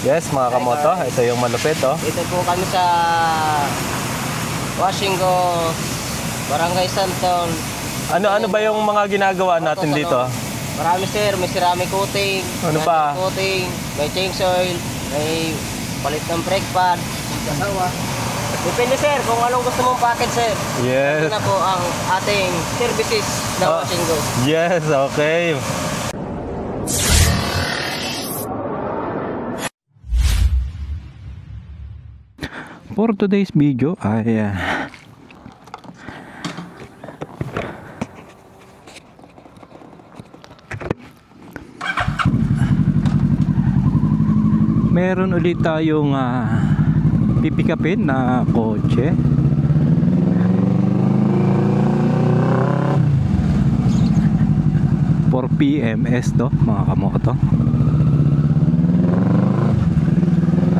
Yes, mga kamoto, ito yung malupit, oh. Ito po kami sa Washingo, Barangay Santon. Ano ba yung mga ginagawa natin dito? Marami sir, may ceramic coating, ano pa? Coating, may change oil, may palit ng brake pad, depende sir kung anong gusto mong package sir. Yes. Ito na po ang ating services ng Washingo. Yes, okay. For today's video ay meron ulit tayong pipikapin na kotse. For PMS to, mga kamoto.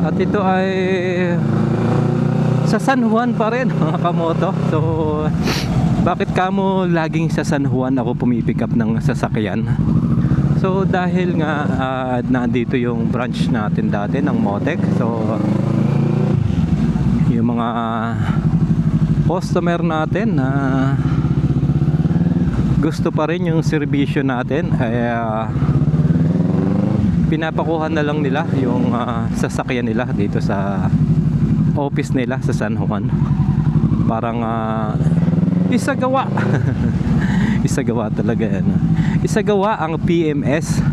At ito ay sa San Juan pa rin, mga kamoto. So bakit kamo laging sa San Juan ako pumipick up ng sasakyan? So dahil nga nandito yung branch natin dati ng Motec. So yung mga customer natin na gusto pa rin yung serbisyo natin ay pinapakuha na lang nila yung sasakyan nila dito sa office nila sa San Juan. Parang isagawa. Isagawa talaga yan. Isagawa ang PMS.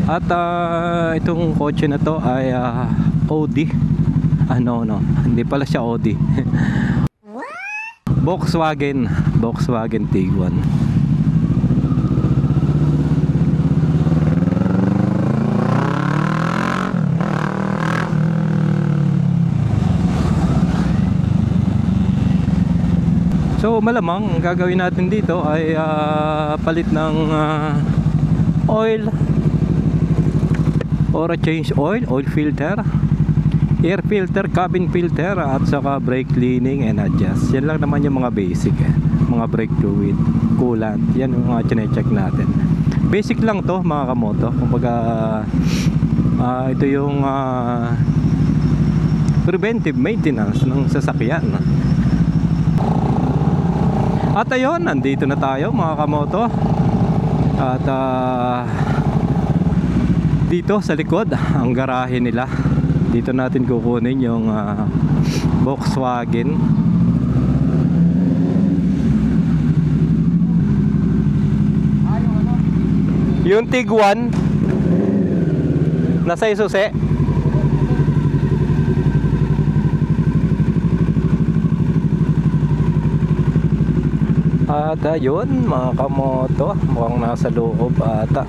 At itong kotse na to ay Audi. No, hindi pala siya Audi. Volkswagen Tiguan. So malamang ang gagawin natin dito ay palit ng oil or change oil filter, air filter, cabin filter, at saka brake cleaning and adjust. Yan lang naman yung mga basic mga brake fluid, coolant, yan yung mga chine-check natin. Basic lang to, mga kamoto. Kumbaga ito yung preventive maintenance ng sasakyan. At ayun, nandito na tayo, mga kamoto. At dito sa likod ang garahe nila. Dito natin kukunin yung Volkswagen. Yung Tiguan nasa Isusi. At ayun, mga kamoto, mukhang nasa loob ata.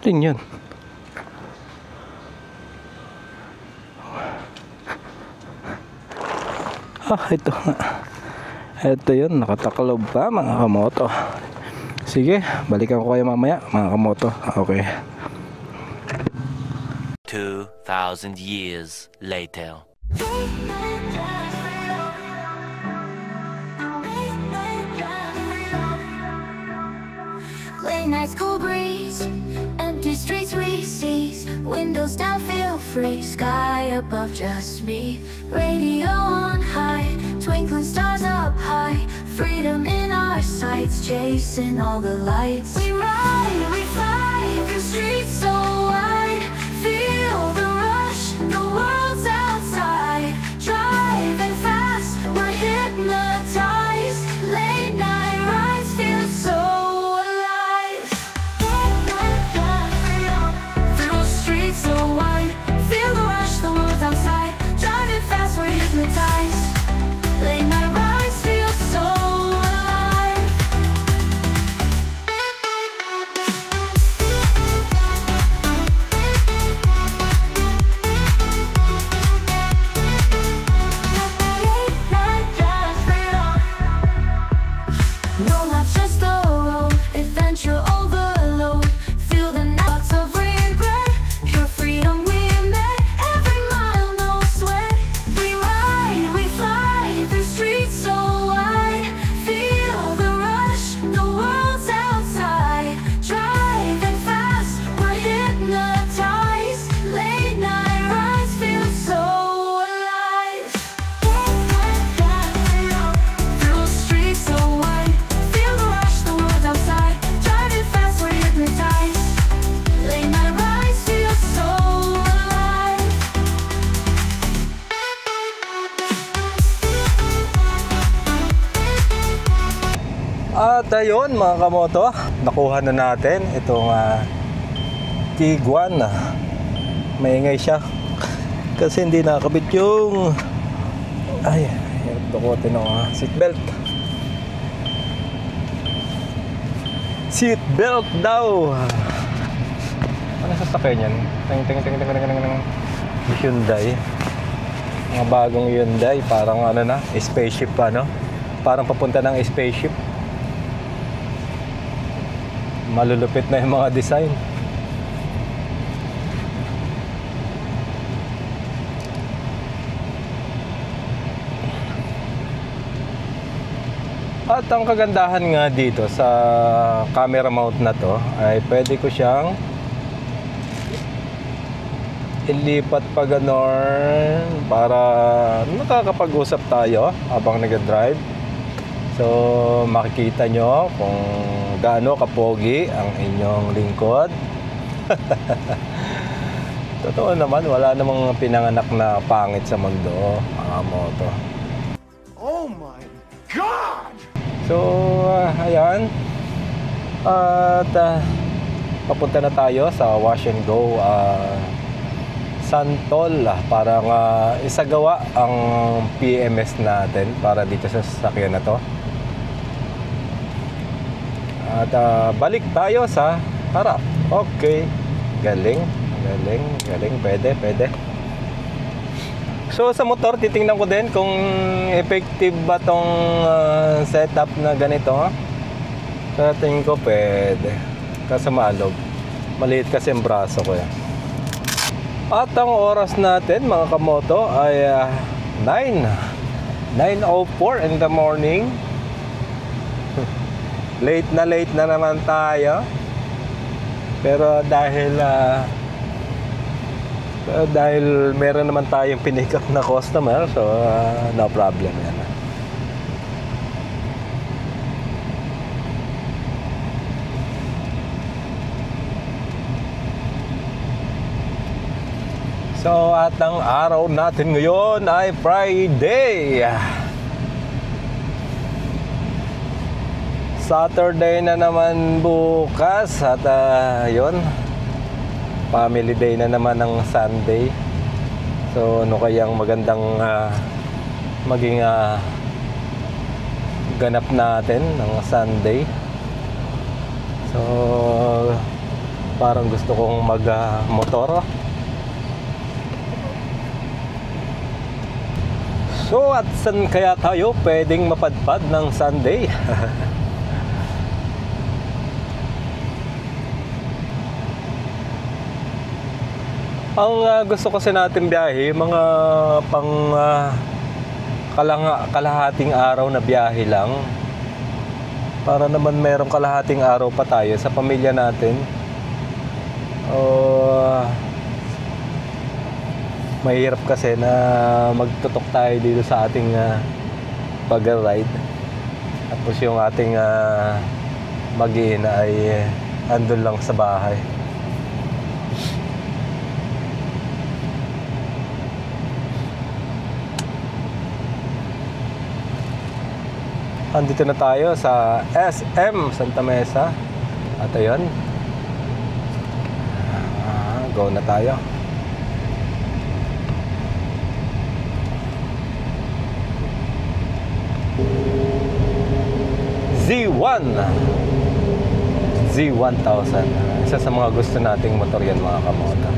Yun. Ito. Ito yun, nakataklob pa, mga kamoto. Sige, balikan ko kayo mamaya, mga kamoto. Okay. 2,000 years later. Late nights, cool breeze, empty streets we seize. Windows down, feel free. Sky above, just me. Radio on high, twinkling stars up high. Freedom in our sights, chasing all the lights. We ride, we fly through streets so wide. Feel the rush, the world's outside. Driving fast, we're hypnotized. Late night rides feel so alive. Through streets so wide. Feel the rush, the world's outside. Driving fast, we're hypnotized. At ayun mga kamoto, nakuha na natin itong Tiguan. Maingay siya kasi hindi nakakabit yung dukutin ng seatbelt. Seatbelt daw. Ano sasakyan yan? Hyundai. Mga bagong Hyundai, parang ano na, spaceship pa, no? Parang papunta ng spaceship. Malulupit na yung mga design. At ang kagandahan nga dito sa camera mount na to ay pwede ko siyang ilipat pa ganon para nakakapag-usap tayo habang nag-drive. So makikita nyo kung gaano kapogi ang inyong lingkod. Totoo naman, wala namang pinanganak na pangit sa mundo, mga moto. Oh my God! So, ayan. At papunta na tayo sa Wash and Go Santol para isagawa ang PMS natin para dito sa sasakyan na to. At balik tayo sa harap. Okay. Galing. Pwede. So sa motor, titingnan ko din kung effective ba tong setup na ganito. Sa tingin ko pwede. Kasi maalog. Maliit kasi ang braso ko yan. At ang oras natin mga kamoto ay 9:04 in the morning. Late na naman tayo. Pero dahil meron naman tayong pinick up na customer, so no problem yan. So at ang araw natin ngayon ay Friday. Saturday na naman bukas at yun, family day na naman ng Sunday. So ano kayang magandang maging ganap natin ng Sunday. So parang gusto kong mag-motor. So at saan kaya tayo pwedeng mapadpad ng Sunday? Ang gusto kasi natin biyahe, mga pang kalahating araw na biyahe lang. Para naman merong kalahating araw pa tayo sa pamilya natin. Mahirap kasi na magtutok tayo dito sa ating pag-ride. Tapos yung ating mag-iina ay andun lang sa bahay. Andito na tayo sa SM Santa Mesa. At ayun, go na tayo. Z1000. Isa sa mga gusto nating motor yan mga kamoto.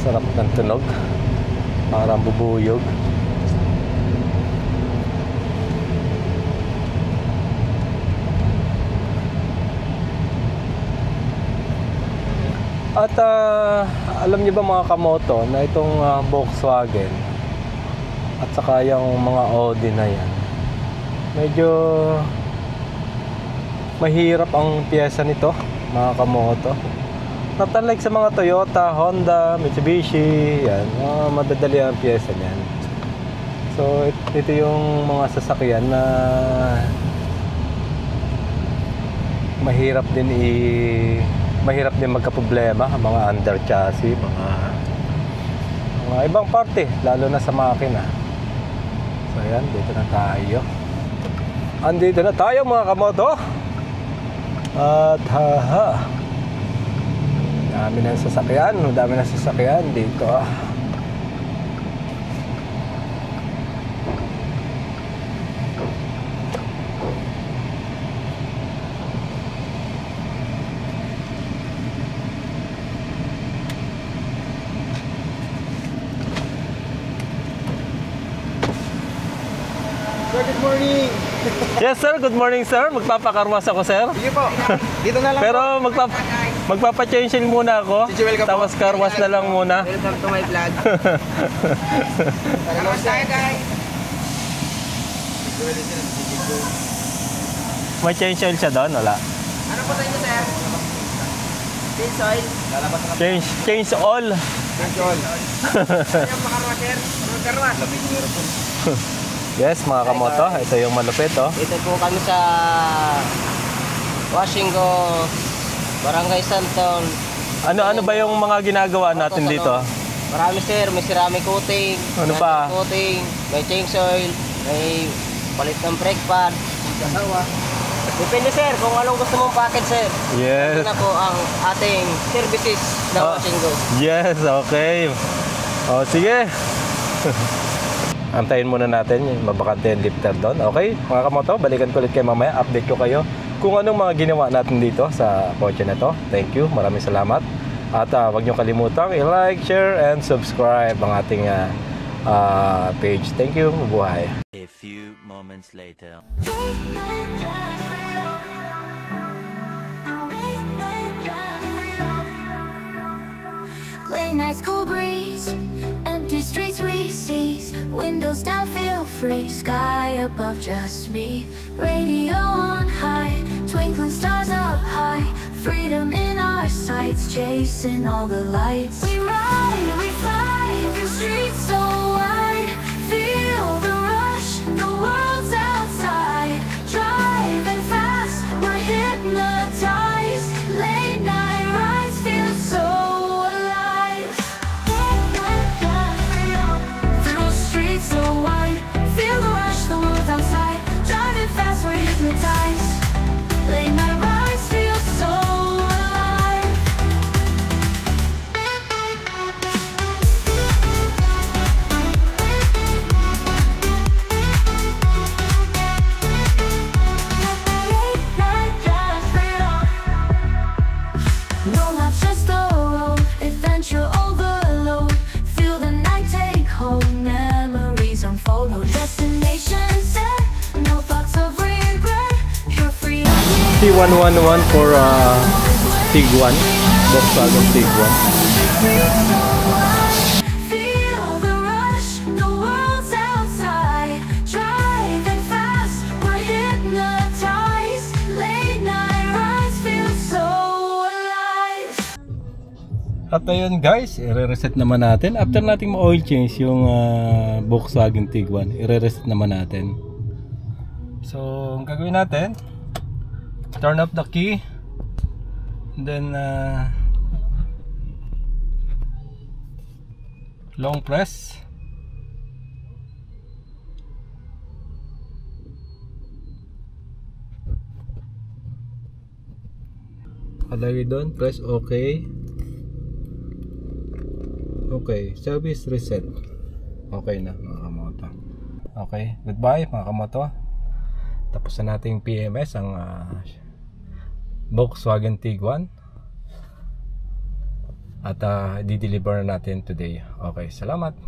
Sarap ng tunog, parang bubuyog. At alam niyo ba mga kamoto na itong Volkswagen at saka yung mga Audi na yan, medyo mahirap ang piyesa nito mga kamoto. Not unlike sa mga Toyota, Honda, Mitsubishi, yan, madadali ang piyesa niyan. So ito yung mga sasakyan na mahirap din magka-problema, mga under chassis, mga ibang parte, lalo na sa makina. So ayan, dito na tayo. andito na tayo mga kamoto. At dami ng sasakyan dito. Sir, good morning. Yes sir, good morning sir. Magpapakarwas ako sir. Sige po. Dito na lang. Pero magpapa-change muna ako. Chichiwel ka po. Tapos karwas na lang muna. Welcome to my vlog. Salamat tayo guys. May change oil siya doon? Wala. Ano po sa inyo sir? Change oil. Lalabas na. Change all. Control. Yung makarwas sir. Makarwas. Yes mga kamoto, ito yung malupit oh. Dito po kami sa Washingo, Barangay Santon. Ano ba yung mga ginagawa natin dito? Marami sir, may ceramic coating, Ano pa? coating, may change oil, may palit ng brake pad, kasawa. Depende sir kung anong gusto mong package sir. Yes. Ito na po ang ating services ng Washingo. Yes, okay. O sige. Antayin muna natin yung mabakante yung lifter doon. Okay, mga kamoto, balikan ko ulit kayo mamaya. Update ko kayo kung anong mga ginawa natin dito sa kotse na to. Thank you, maraming salamat. At huwag nyo kalimutang i-like, share, and subscribe ang ating page. Thank you, mabuhay. A few moments later. Late nights, cool breeze, empty streets we seize. Windows down, feel free. Sky above, just me. Radio on high, twinkling stars up high. Freedom in our sights, chasing all the lights. We ride, we fly, the streets so wide. Feel the rush, the world's outside. Driving fast, we're hypnotized. Late night rides feel so alive. Through the streets so wide. Feel the rush, the world's outside. Driving fast, we're hypnotized. Late night rides feel so alive. Late night drive freedom. No life, just the road. Adventure overload. Feel the night take hold. Memories unfold. No destination set. No thoughts of regret. You're free. T111 for Tiguan, Volkswagen Tiguan. Feel the rush, the world's outside. Driving fast, we're hypnotized. Late night rides feel so alive. At ayun guys, i-reset naman natin. After nating ma-oil change yung Volkswagen Tiguan, i-reset naman natin. So, ang gagawin natin, turn up the key, and then long press. Alagay doon, press OK. Okay, service reset. Okay na mga kamoto. Okay, goodbye mga kamoto. Tapos na nating PMS ang Volkswagen Tiguan. At di-deliver na natin today. Okay, salamat.